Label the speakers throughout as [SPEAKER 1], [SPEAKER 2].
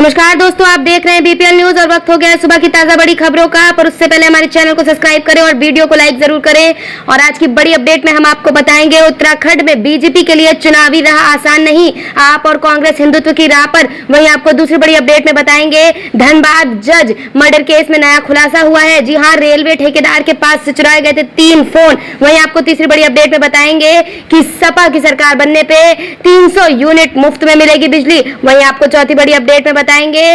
[SPEAKER 1] नमस्कार दोस्तों, आप देख रहे हैं बीपीएल न्यूज और वक्त हो गया है सुबह की ताजा बड़ी खबरों का। पर उससे पहले हमारे चैनल को सब्सक्राइब करें और वीडियो को लाइक जरूर करें। और आज की बड़ी अपडेट में हम आपको बताएंगे उत्तराखंड में बीजेपी के लिए चुनावी राह आसान नहीं, आप और कांग्रेस हिंदुत्व की राह पर। वहीं आपको दूसरी बड़ी अपडेट में बताएंगे धनबाद जज मर्डर केस में नया खुलासा हुआ है। जी हाँ, रेलवे ठेकेदार के पास से चुराए गए थे 3 फोन। वहीं आपको तीसरी बड़ी अपडेट में बताएंगे कि सपा की सरकार बनने पे 300 यूनिट मुफ्त में मिलेगी बिजली। वहीं आपको चौथी बड़ी अपडेट में बताएंगे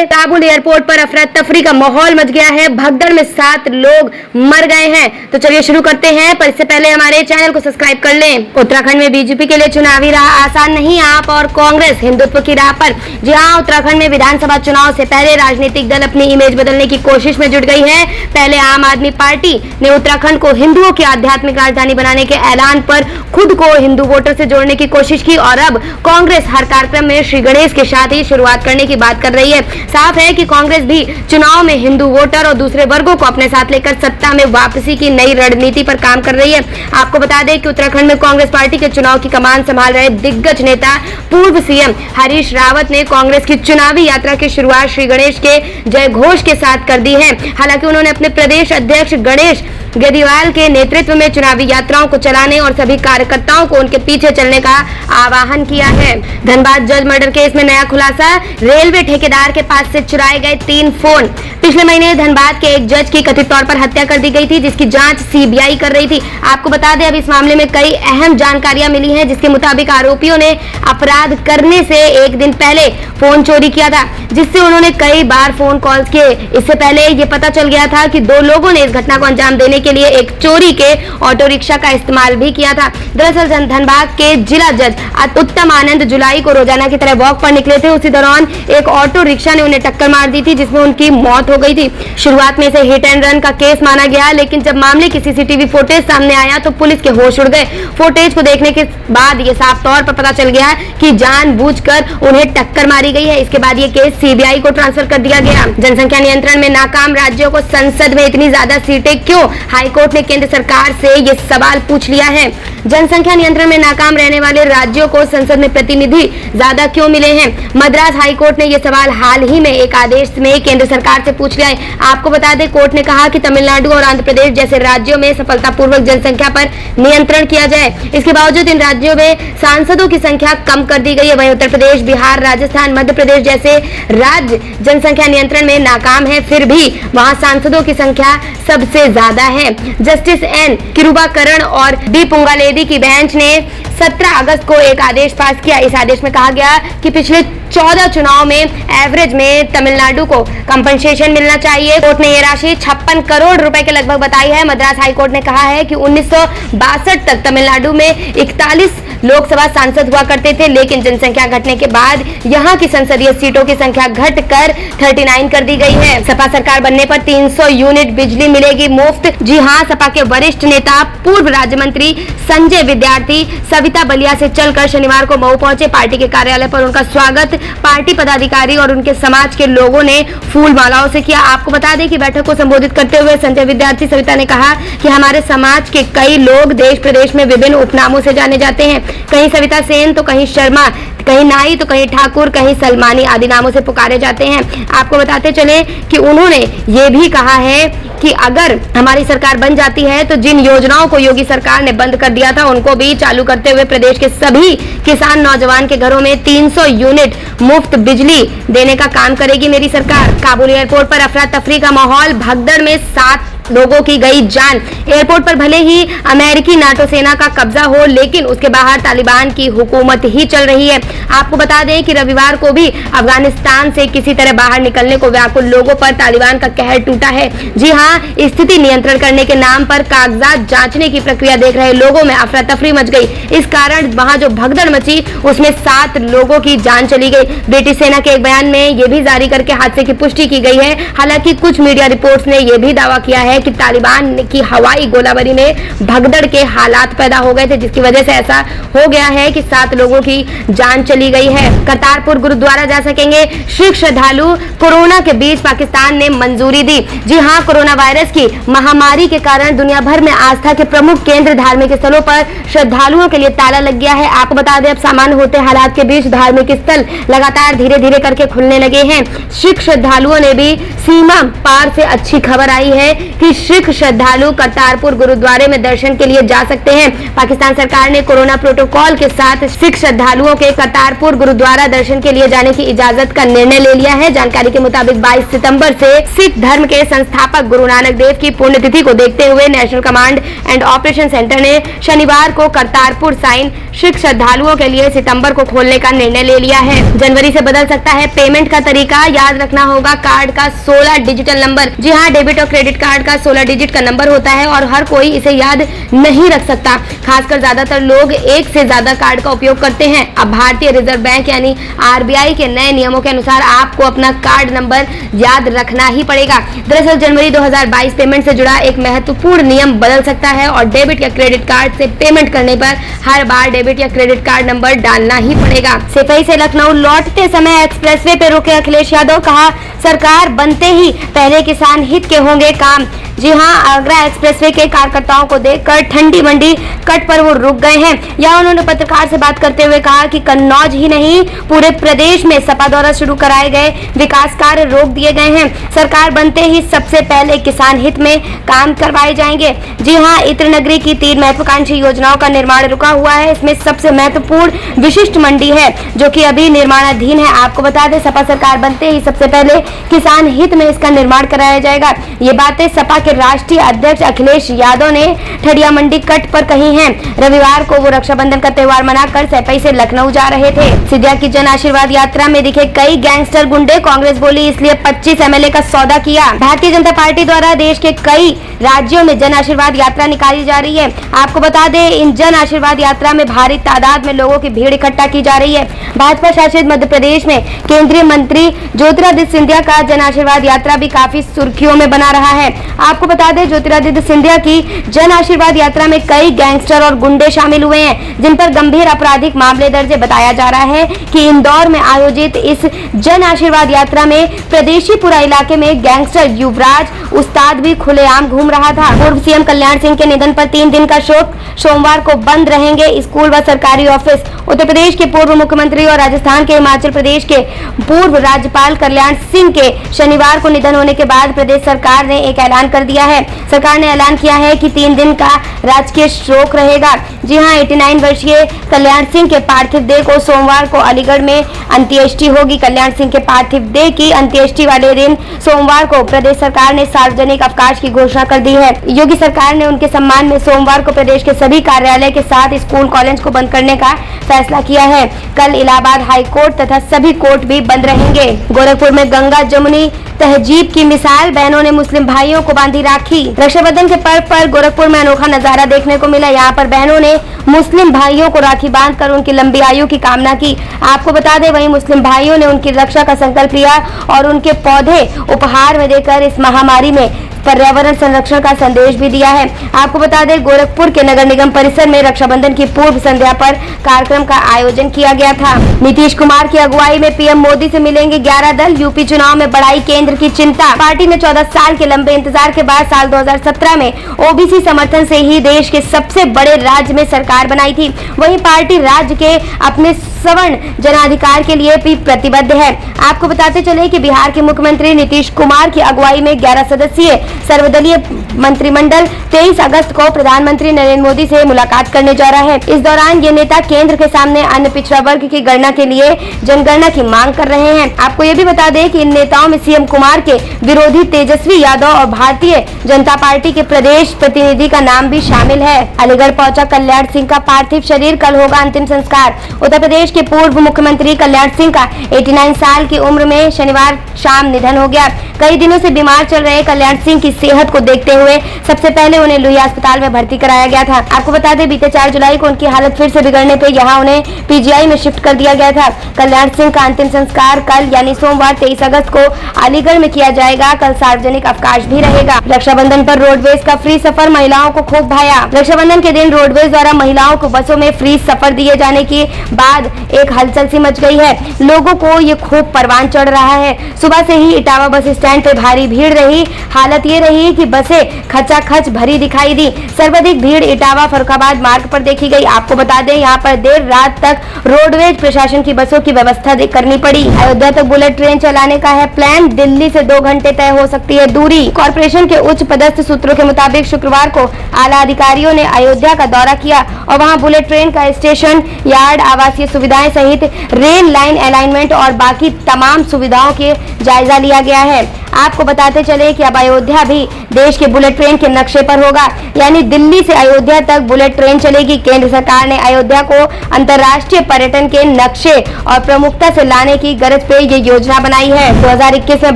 [SPEAKER 1] काबुल एयरपोर्ट पर अफरा तफरी का माहौल मच गया है, भगदड़ में 7 लोग मर गए हैं। तो चलिए शुरू करते हैं, पर इससे पहले हमारे चैनल को सब्सक्राइब कर लें। उत्तराखंड में बीजेपी के लिए चुनावी राह आसान नहीं, आप और कांग्रेस हिंदुत्व की राह पर। जी हाँ, उत्तराखंड में विधानसभा चुनाव से पहले राजनीतिक दल अपनी इमेज बदलने की कोशिश में जुट गई है। पहले आम आदमी पार्टी ने उत्तराखंड को हिंदुओं की आध्यात्मिक राजधानी बनाने के ऐलान पर खुद को हिंदू वोटर से जोड़ने की कोशिश की, और अब कांग्रेस हर कार्यक्रम में श्री गणेश के साथ ही शुरुआत करने की बात कर रही है। साफ है कि कांग्रेस भी चुनाव में हिंदू वोटर और दूसरे वर्गों को अपने साथ लेकर सत्ता में वापसी की नई रणनीति पर काम कर रही है। आपको बता दें कि उत्तराखंड में कांग्रेस पार्टी के चुनाव की कमान संभाल रहे दिग्गज नेता पूर्व सीएम हरीश रावत ने कांग्रेस की चुनावी यात्रा की शुरुआत श्री गणेश के जय घोष के साथ कर दी है। हालांकि उन्होंने अपने प्रदेश अध्यक्ष गणेश गेदीवाल के नेतृत्व में चुनावी यात्राओं को चलाने और सभी कार्यकर्ताओं को उनके पीछे चलने का आह्वान किया है। धनबाद जज मर्डर केस में नया खुलासा, रेलवे ठेकेदार के पास से चुराए गए 3 फोन। पिछले महीने धनबाद के एक जज की कथित तौर पर हत्या कर दी गई थी, जिसकी जांच सीबीआई कर रही थी। आपको बता दें, अब इस मामले में कई अहम जानकारियां मिली हैं, जिसके मुताबिक आरोपियों ने अपराध करने से एक दिन पहले फोन चोरी किया था, जिससे उन्होंने कई बार फोन कॉल्स किए। इससे पहले ये पता चल गया था कि 2 लोगों ने इस घटना को अंजाम देने के लिए एक चोरी के ऑटो रिक्शा का इस्तेमाल भी किया था। दरअसल धनबाद के जिला जज उत्तम आनंद जुलाई को रोजाना की तरह वॉक पर निकले थे। उसी दौरान एक ऑटो रिक्शा ने उन्हें टक्कर मार दी थी, जिसमें उनकी मौत हो गई थी। शुरुआत में इसे हिट एंड रन का केस माना गया, लेकिन जब मामले की सीसीटीवी फुटेज सामने आया तो पुलिस के होश उड़ गए। फुटेज को देखने के बाद ये साफ तौर पर पता चल गया कि जानबूझकर उन्हें टक्कर मारी गई है। इसके बाद ये केस सीबीआई को ट्रांसफर कर दिया गया। जनसंख्या नियंत्रण में नाकाम राज्यों को संसद में इतनी ज्यादा सीटें क्यों? हाईकोर्ट ने केंद्र सरकार से ये सवाल पूछ लिया है। जनसंख्या नियंत्रण में नाकाम रहने वाले राज्यों को संसद में प्रतिनिधि ज्यादा क्यों मिले हैं? मद्रास हाईकोर्ट ने ये सवाल हाल ही में एक आदेश में केंद्र सरकार से पूछ लिया है। आपको बता दें, कोर्ट ने कहा कि तमिलनाडु और आंध्र प्रदेश जैसे राज्यों में सफलतापूर्वक जनसंख्या पर नियंत्रण किया जाए। इसके बावजूद इन राज्यों में सांसदों की संख्या कम कर दी गई है। वहीं उत्तर प्रदेश, बिहार, राजस्थान, मध्य प्रदेश जैसे राज्य जनसंख्या नियंत्रण में नाकाम है, फिर भी वहाँ सांसदों की संख्या सबसे ज्यादा है। जस्टिस एन किरुबाकरण और डी पुंगालेदी की बेंच ने 17 अगस्त को एक आदेश पास किया। इस आदेश में कहा गया कि पिछले 14 चुनाव में एवरेज में तमिलनाडु को कंपनसेशन मिलना चाहिए। कोर्ट ने ये राशि 56 करोड़ रुपए के लगभग बताई है। मद्रास हाईकोर्ट ने कहा है कि 1962 तक तमिलनाडु में 41 लोकसभा सांसद हुआ करते थे, लेकिन जनसंख्या घटने के बाद यहाँ की संसदीय सीटों की संख्या घटकर 39 कर दी गई है। सपा सरकार बनने पर 300 यूनिट बिजली मिलेगी मुफ्त। जी हाँ, सपा के वरिष्ठ नेता पूर्व राज्य मंत्री संजय विद्यार्थी सविता बलिया से चलकर शनिवार को मऊ पहुंचे। पार्टी के कार्यालय पर उनका स्वागत पार्टी पदाधिकारी और उनके समाज के लोगों ने फूल मालाओं से किया। आपको बता दें कि बैठक को संबोधित करते हुए संजय विद्यार्थी सविता ने कहा कि हमारे समाज के कई लोग देश प्रदेश में विभिन्न उपनामों से जाने जाते हैं, कहीं सविता सेन तो कहीं शर्मा, कहीं नाई तो कहीं ठाकुर, कहीं सलमानी आदि नामों से पुकारे जाते हैं। आपको बताते चले कि उन्होंने ये भी कहा है कि अगर हमारी सरकार बन जाती है तो जिन योजनाओं को योगी सरकार ने बंद कर दिया था उनको भी चालू करते हुए प्रदेश के सभी किसान नौजवान के घरों में 300 यूनिट मुफ्त बिजली देने का काम करेगी मेरी सरकार। काबुल एयरपोर्ट पर अफरा तफरी का माहौल, भगदड़ में 7 लोगों की गई जान। एयरपोर्ट पर भले ही अमेरिकी नाटो सेना का कब्जा हो, लेकिन उसके बाहर तालिबान की हुकूमत ही चल रही है। आपको बता दें कि रविवार को भी अफगानिस्तान से किसी तरह बाहर निकलने को व्याकुल लोगों पर तालिबान का कहर टूटा है। जी हाँ, स्थिति नियंत्रण करने के नाम पर कागजात जांचने की प्रक्रिया देख रहे लोगों में अफरा तफरी मच गई। इस कारण वहां जो भगदड़ मची उसमें 7 लोगों की जान चली गई। ब्रिटिश सेना के एक बयान में ये भी जारी करके हादसे की पुष्टि की गई है। हालांकि कुछ मीडिया रिपोर्ट्स ने यह भी दावा किया है है कि तालिबान की हवाई गोलाबारी में भगदड़ के हालात पैदा हो गए थे, जिसकी वजह से ऐसा हो गया है कि 7 लोगों की जान चली गई है। करतारपुर गुरुद्वारा जा सकेंगे सिख श्रद्धालु, कोरोना के बीच पाकिस्तान ने मंजूरी दी। जी हां, कोरोना वायरस की महामारी के कारण दुनिया भर में आस्था के प्रमुख केंद्र धार्मिक स्थलों पर श्रद्धालुओं के लिए ताला लग गया है। आपको बता दें, अब सामान्य होते हालात के बीच धार्मिक स्थल लगातार धीरे धीरे करके खुलने लगे हैं। सिख श्रद्धालुओं ने भी सीमा पार से अच्छी खबर आई है कि सिख श्रद्धालु करतारपुर गुरुद्वारे में दर्शन के लिए जा सकते हैं। पाकिस्तान सरकार ने कोरोना प्रोटोकॉल के साथ सिख श्रद्धालुओं के करतारपुर गुरुद्वारा दर्शन के लिए जाने की इजाजत का निर्णय ले लिया है। जानकारी के मुताबिक 22 सितंबर से सिख धर्म के संस्थापक गुरु नानक देव की पुण्यतिथि को देखते हुए national command and operation centre ने शनिवार को करतारपुर साइन सिख श्रद्धालुओं के लिए सितंबर को खोलने का निर्णय ले लिया है। जनवरी से बदल सकता है पेमेंट का तरीका, याद रखना होगा कार्ड का 16 डिजिटल नंबर। जी हाँ, डेबिट और क्रेडिट कार्ड का 16 डिजिट का नंबर होता है और हर कोई इसे याद नहीं रख सकता। खासकर ज्यादातर लोग एक से ज्यादा कार्ड का उपयोग करते हैं। अब भारतीय रिजर्व बैंक यानी आरबीआई के नए नियमों के अनुसार आपको अपना कार्ड नंबर याद रखना ही पड़ेगा। दरअसल जनवरी 2022 पेमेंट से जुड़ा एक महत्वपूर्ण नियम बदल सकता है और डेबिट या क्रेडिट कार्ड से पेमेंट करने पर हर बार डेबिट या क्रेडिट कार्ड नंबर डालना ही पड़ेगा। सिपाही से लखनऊ लौटते समय एक्सप्रेसवे पे रुके अखिलेश यादव, कहा सरकार बनते ही पहले किसान हित के होंगे काम। जी हां, आगरा एक्सप्रेसवे के कार्यकर्ताओं को देखकर ठंडी मंडी कट पर वो रुक गए हैं। यहाँ उन्होंने पत्रकार से बात करते हुए कहा कि कन्नौज ही नहीं पूरे प्रदेश में सपा द्वारा शुरू कराए गए विकास कार्य रोक दिए गए हैं। सरकार बनते ही सबसे पहले किसान हित में काम करवाए जाएंगे। जी हां, इत्र नगरी की 3 महत्वाकांक्षी योजनाओं का निर्माण रुका हुआ है। इसमें सबसे महत्वपूर्ण विशिष्ट मंडी है जो कि अभी निर्माणाधीन है। आपको बता दें, सपा सरकार बनते ही सबसे पहले किसान हित में इसका निर्माण कराया जाएगा। ये बातें सपा के राष्ट्रीय अध्यक्ष अखिलेश यादव ने ठडिया मंडी कट पर कही हैं। रविवार को वो रक्षाबंधन का त्योहार मनाकर सैफई से लखनऊ जा रहे थे। सिंधिया की जन आशीर्वाद यात्रा में दिखे कई गैंगस्टर गुंडे, कांग्रेस बोली इसलिए 25 एमएलए का सौदा किया। भारतीय जनता पार्टी द्वारा देश के कई राज्यों में जन आशीर्वाद यात्रा निकाली जा रही है। आपको बता दें, इन जन आशीर्वाद यात्रा में भारी तादाद में लोगों की भीड़ इकट्ठा की जा रही है। भाजपा शासित मध्य प्रदेश में केंद्रीय मंत्री ज्योतिरादित्य सिंधिया का जन आशीर्वाद यात्रा भी काफी सुर्खियों में बना रहा है। आपको बता दें, ज्योतिरादित्य सिंधिया की जन आशीर्वाद यात्रा में कई गैंगस्टर और गुंडे शामिल हुए हैं, जिन पर गंभीर आपराधिक मामले दर्ज है। बताया जा रहा है कि इंदौर में आयोजित इस जन आशीर्वाद यात्रा में प्रदेशीपुरा इलाके में गैंगस्टर युवराज उस्ताद भी खुलेआम घूम रहा था। पूर्व सीएम कल्याण सिंह के निधन पर 3 दिन का शोक, सोमवार को बंद रहेंगे स्कूल व सरकारी ऑफिस। उत्तर प्रदेश के पूर्व मुख्यमंत्री और राजस्थान के हिमाचल प्रदेश के पूर्व राज्यपाल कल्याण सिंह के शनिवार को निधन होने के बाद प्रदेश सरकार ने एक ऐलान कर दिया है। सरकार ने ऐलान किया है कि 3 दिन का राजकीय शोक रहेगा। जी हां, 89 वर्षीय कल्याण सिंह के पार्थिव देह को सोमवार को अलीगढ़ में अंत्येष्टि होगी। कल्याण सिंह के पार्थिव देह की अंत्येष्टि वाले दिन सोमवार को प्रदेश सरकार ने सार्वजनिक अवकाश की घोषणा कर दी है। योगी सरकार ने उनके सम्मान में सोमवार को प्रदेश के सभी कार्यालय के साथ स्कूल कॉलेज को बंद करने का फैसला किया है। कल इलाहाबाद हाई कोर्ट तथा सभी कोर्ट भी बंद रहेंगे। गोरखपुर में गंगा जमुनी तहजीब की मिसाल, बहनों ने मुस्लिम भाइयों को बांधी राखी। रक्षाबंधन के पर्व पर गोरखपुर में अनोखा नजारा देखने को मिला। यहाँ पर बहनों ने मुस्लिम भाइयों को राखी बांधकर उनकी लंबी आयु की कामना की। आपको बता दें, वहीं मुस्लिम भाइयों ने उनकी रक्षा का संकल्प लिया और उनके पौधे उपहार में देकर इस महामारी में पर्यावरण संरक्षण का संदेश भी दिया है। आपको बता दें, गोरखपुर के नगर निगम परिसर में रक्षाबंधन की पूर्व संध्या पर कार्यक्रम का आयोजन किया गया था। नीतीश कुमार की अगुवाई में पीएम मोदी से मिलेंगे 11 दल, यूपी चुनाव में बढ़ाई केंद्र की चिंता। पार्टी ने 14 साल के लंबे इंतजार के बाद साल 2017 में ओबीसी समर्थन से ही देश के सबसे बड़े राज्य में सरकार बनाई थी। वहीं पार्टी राज्य के अपने सवर्ण जनाधिकार के लिए भी प्रतिबद्ध है। आपको बताते चले कि बिहार के मुख्यमंत्री नीतीश कुमार की अगुवाई में 11 सदस्यीय सर्वदलीय मंत्रिमंडल 23 अगस्त को प्रधानमंत्री नरेंद्र मोदी से मुलाकात करने जा रहा है। इस दौरान ये नेता केंद्र के सामने अन्य पिछड़ा वर्ग की गणना के लिए जनगणना की मांग कर रहे हैं। आपको ये भी बता दें कि इन नेताओं में सीएम कुमार के विरोधी तेजस्वी यादव और भारतीय जनता पार्टी के प्रदेश प्रतिनिधि का नाम भी शामिल है। अलीगढ़ पहुंचा कल्याण सिंह का पार्थिव शरीर, कल होगा अंतिम संस्कार। उत्तर प्रदेश के पूर्व मुख्यमंत्री कल्याण सिंह का 89 साल की उम्र में शनिवार शाम निधन हो गया। कई दिनों से बीमार चल रहे कल्याण सिंह की सेहत को देखते हुए सबसे पहले उन्हें लोहिया अस्पताल में भर्ती कराया गया था। आपको बता दें, बीते 4 जुलाई को उनकी हालत फिर से बिगड़ने पर यहां उन्हें पीजीआई में शिफ्ट कर दिया गया था। कल्याण सिंह का अंतिम संस्कार कल यानी सोमवार 23 अगस्त को अलीगढ़ में किया जाएगा। कल सार्वजनिक अवकाश भी रहेगा। रक्षाबंधन पर रोडवेज का फ्री सफर महिलाओं को खूब भाया। रक्षाबंधन के दिन रोडवेज द्वारा महिलाओं को बसों में फ्री सफर दिए जाने के बाद एक हलचल सी मच गई है। लोगों को ये खूब परवान चढ़ रहा है। सुबह से ही इटावा बस स्टैंड पे भारी भीड़ रही। हालत ये रही कि बसें खचाखच भरी दिखाई दी। सर्वाधिक भीड़ इटावा फर्रुखाबाद मार्ग पर देखी गई। आपको बता दें, यहाँ पर देर रात तक रोडवेज प्रशासन की बसों की व्यवस्था करनी पड़ी। अयोध्या तक बुलेट ट्रेन चलाने का है प्लान। दिल्ली से 2 घंटे तय हो सकती है दूरी। कॉर्पोरेशन के उच्च पदस्थ सूत्रों के मुताबिक शुक्रवार को आला अधिकारियों ने अयोध्या का दौरा किया और वहां बुलेट ट्रेन का स्टेशन यार्ड, आवासीय सुविधाएं सहित रेल लाइन अलाइनमेंट और बाकी तमाम सुविधाओं के जायजा लिया गया है। आपको बताते चले कि अब अयोध्या भी देश के बुलेट ट्रेन के नक्शे पर होगा, यानी दिल्ली से अयोध्या तक बुलेट ट्रेन चलेगी। केंद्र सरकार ने अयोध्या को अंतर्राष्ट्रीय पर्यटन के नक्शे और प्रमुखता से लाने की गर्ज पे ये योजना बनाई है। 2021 में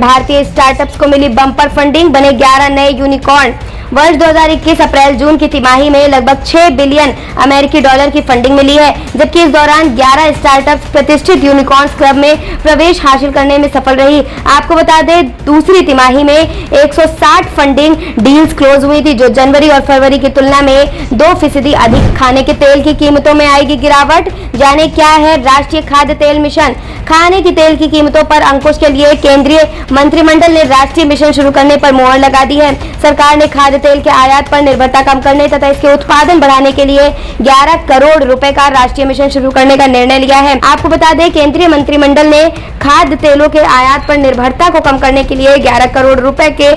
[SPEAKER 1] भारतीय स्टार्टअप्स को मिली बम्पर फंडिंग, बने 11 नए यूनिकॉर्न। वर्ष 2021 अप्रैल-जून की तिमाही में लगभग 6 बिलियन अमेरिकी डॉलर की फंडिंग मिली है, जबकि इस दौरान 11 स्टार्टअप्स प्रतिष्ठित यूनिकॉर्न्स क्लब में प्रवेश हासिल करने में सफल रही। आपको बता दें, दूसरी तिमाही में 160 फंडिंग डील्स क्लोज हुई थी, जो जनवरी और फरवरी की तुलना में 2% अधिक। खाने के तेल की कीमतों में आएगी गिरावट। जाने क्या है राष्ट्रीय खाद्य तेल मिशन। खाने की तेल की कीमतों पर अंकुश के लिए केंद्रीय मंत्रिमंडल ने राष्ट्रीय मिशन शुरू करने पर मुहर लगा दी है। सरकार ने खाद्य तेल के आयात पर निर्भरता कम करने तथा इसके उत्पादन बढ़ाने के लिए 11 करोड़ रुपए का राष्ट्रीय मिशन शुरू करने का निर्णय लिया है। आपको बता दें, केंद्रीय मंत्रिमंडल ने खाद्य तेलों के आयात पर निर्भरता को कम करने के लिए 11 करोड़ रुपए के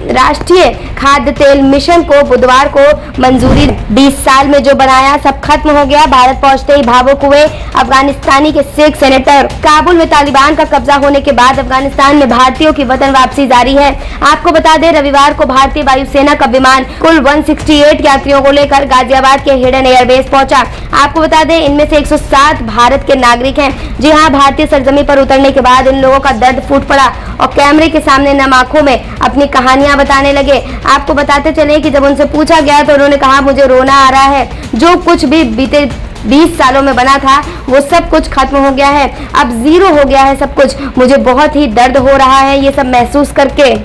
[SPEAKER 1] राष्ट्रीय खाद्य तेल मिशन को बुधवार को मंजूरी। 20 साल में जो बनाया सब खत्म हो गया। भारत पहुंचते ही भावुक हुए अफगानिस्तानी के सिख सेनेटर। काबुल में तालिबान का कब्जा होने के बाद अफगानिस्तान में भारतीयों की वतन वापसी जारी है। आपको बता दें, रविवार को भारतीय वायुसेना का विमान कुल 168 यात्रियों को लेकर गाजियाबाद के हिडन एयरबेस पहुंचा। आपको बता दें, इनमें से 107 भारत के नागरिक हैं। जी हाँ, भारतीय सरजमी पर उतरने के बाद इन लोगों का दर्द फूट पड़ा और कैमरे के सामने नम आंखों में अपनी कहानियां बताने लगे। आपको बताते चले कि जब उनसे पूछा गया तो उन्होंने कहा, मुझे रोना आ रहा है। जो कुछ भी बीते 20 सालों में बना था वो सब कुछ खत्म हो गया है। अब जीरो हो गया है सब कुछ। मुझे बहुत ही दर्द हो रहा है ये सब महसूस करके।